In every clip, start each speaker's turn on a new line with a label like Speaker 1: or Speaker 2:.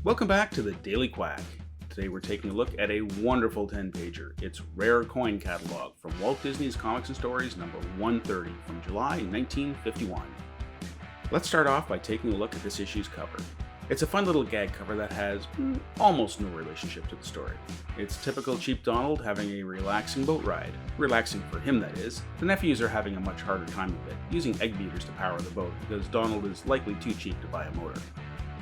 Speaker 1: Welcome back to the Daily Quack. Today we're taking a look at a wonderful 10-pager. It's Rare Coin Catalog from Walt Disney's Comics and Stories number 130 from July 1951. Let's start off by taking a look at this issue's cover. It's a fun little gag cover that has almost no relationship to the story. It's typical cheap Donald having a relaxing boat ride. Relaxing for him, that is. The nephews are having a much harder time of it, using egg beaters to power the boat because Donald is likely too cheap to buy a motor.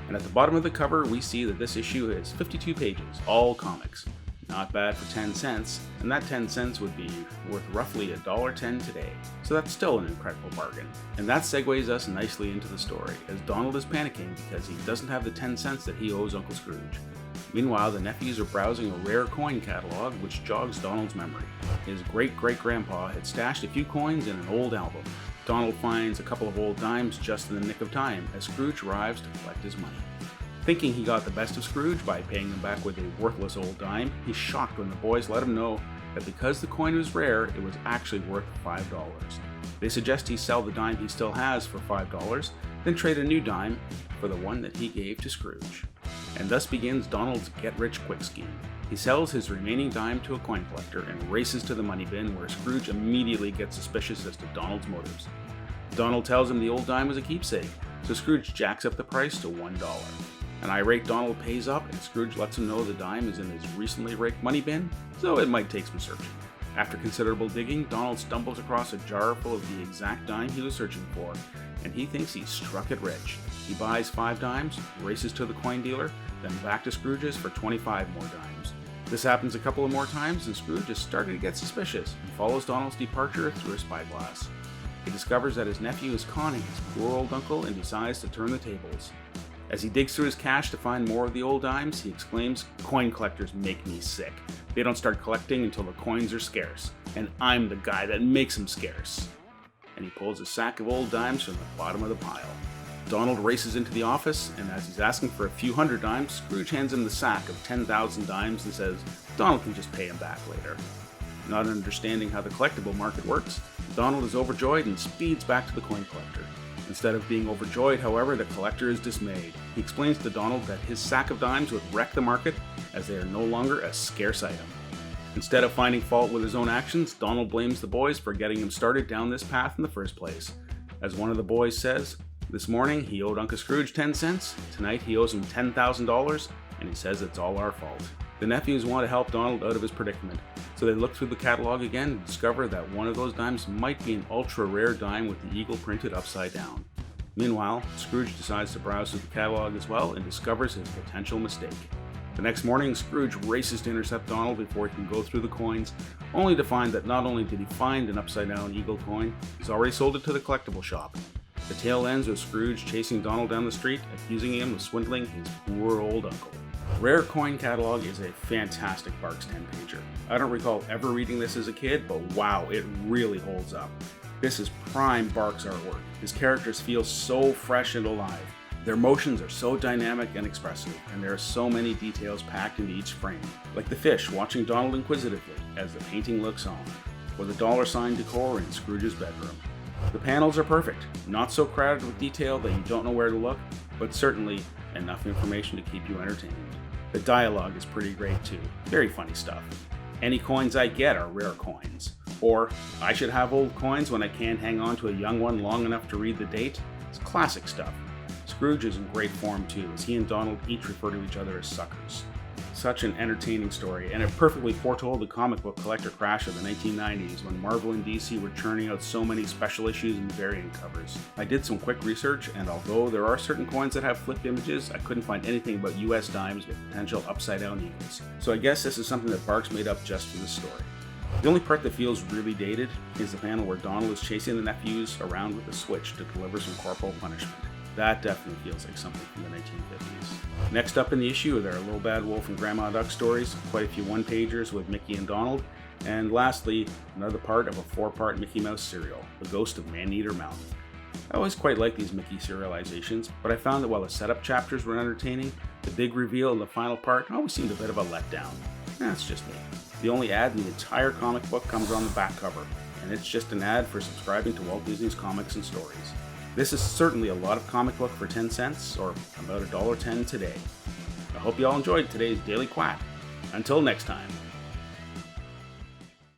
Speaker 1: And at the bottom of the cover, we see that this issue is 52 pages, all comics. Not bad for 10 cents, and that 10 cents would be worth roughly $1.10 today. So that's still an incredible bargain. And that segues us nicely into the story, as Donald is panicking because he doesn't have the 10 cents that he owes Uncle Scrooge. Meanwhile, the nephews are browsing a rare coin catalog which jogs Donald's memory. His great-great-grandpa had stashed a few coins in an old album. Donald finds a couple of old dimes just in the nick of time as Scrooge arrives to collect his money. Thinking he got the best of Scrooge by paying him back with a worthless old dime, he's shocked when the boys let him know that because the coin was rare, it was actually worth $5. They suggest he sell the dime he still has for $5, then trade a new dime for the one that he gave to Scrooge. And thus begins Donald's get-rich-quick scheme. He sells his remaining dime to a coin collector and races to the money bin, where Scrooge immediately gets suspicious as to Donald's motives. Donald tells him the old dime was a keepsake, so Scrooge jacks up the price to $1. An irate Donald pays up, and Scrooge lets him know the dime is in his recently raked money bin, so it might take some searching. After considerable digging, Donald stumbles across a jar full of the exact dime he was searching for, and he thinks he's struck it rich. He buys 5 dimes, races to the coin dealer, then back to Scrooge's for 25 more dimes. This happens a couple of more times, and Scrooge is starting to get suspicious and follows Donald's departure through a spyglass. He discovers that his nephew is conning his poor old uncle and decides to turn the tables. As he digs through his cash to find more of the old dimes, he exclaims, "Coin collectors make me sick. They don't start collecting until the coins are scarce, and I'm the guy that makes them scarce." And he pulls a sack of old dimes from the bottom of the pile. Donald races into the office, and as he's asking for a few hundred dimes, Scrooge hands him the sack of 10,000 dimes and says Donald can just pay him back later. Not understanding how the collectible market works, Donald is overjoyed and speeds back to the coin collector. Instead of being overjoyed, however, the collector is dismayed. He explains to Donald that his sack of dimes would wreck the market as they are no longer a scarce item. Instead of finding fault with his own actions, Donald blames the boys for getting him started down this path in the first place. As one of the boys says, this morning he owed Uncle Scrooge 10 cents, tonight he owes him $10,000, and he says it's all our fault. The nephews want to help Donald out of his predicament, so they look through the catalog again and discover that one of those dimes might be an ultra-rare dime with the eagle printed upside down. Meanwhile, Scrooge decides to browse through the catalog as well and discovers his potential mistake. The next morning, Scrooge races to intercept Donald before he can go through the coins, only to find that not only did he find an upside-down eagle coin, he's already sold it to the collectible shop. The tale ends with Scrooge chasing Donald down the street, accusing him of swindling his poor old uncle. Rare Coin Catalog is a fantastic Barks 10-pager. I don't recall ever reading this as a kid, but wow, it really holds up. This is prime Barks artwork. His characters feel so fresh and alive. Their motions are so dynamic and expressive, and there are so many details packed into each frame, like the fish watching Donald inquisitively as the painting looks on, or the $sign decor in Scrooge's bedroom. The panels are perfect, not so crowded with detail that you don't know where to look, but certainly enough information to keep you entertained. The dialogue is pretty great too, very funny stuff. Any coins I get are rare coins. Or, I should have old coins when I can't hang on to a young one long enough to read the date. It's classic stuff. Scrooge is in great form too, as he and Donald each refer to each other as suckers. Such an entertaining story, and it perfectly foretold the comic book collector crash of the 1990s when Marvel and DC were churning out so many special issues and variant covers. I did some quick research, and although there are certain coins that have flipped images, I couldn't find anything about US dimes with potential upside-down eagles. So I guess this is something that Barks made up just for this story. The only part that feels really dated is the panel where Donald is chasing the nephews around with a switch to deliver some corporal punishment. That definitely feels like something from the 1950s. Next up in the issue, there are Little Bad Wolf and Grandma Duck stories, quite a few one-pagers with Mickey and Donald, and lastly, another part of a 4-part Mickey Mouse serial, The Ghost of Man-Eater Mountain. I always quite like these Mickey serializations, but I found that while the setup chapters were entertaining, the big reveal in the final part always seemed a bit of a letdown. That's just me. The only ad in the entire comic book comes on the back cover, and it's just an ad for subscribing to Walt Disney's Comics and Stories. This is certainly a lot of comic book for 10 cents, or about $1.10 today. I hope you all enjoyed today's Daily Quack. Until next time.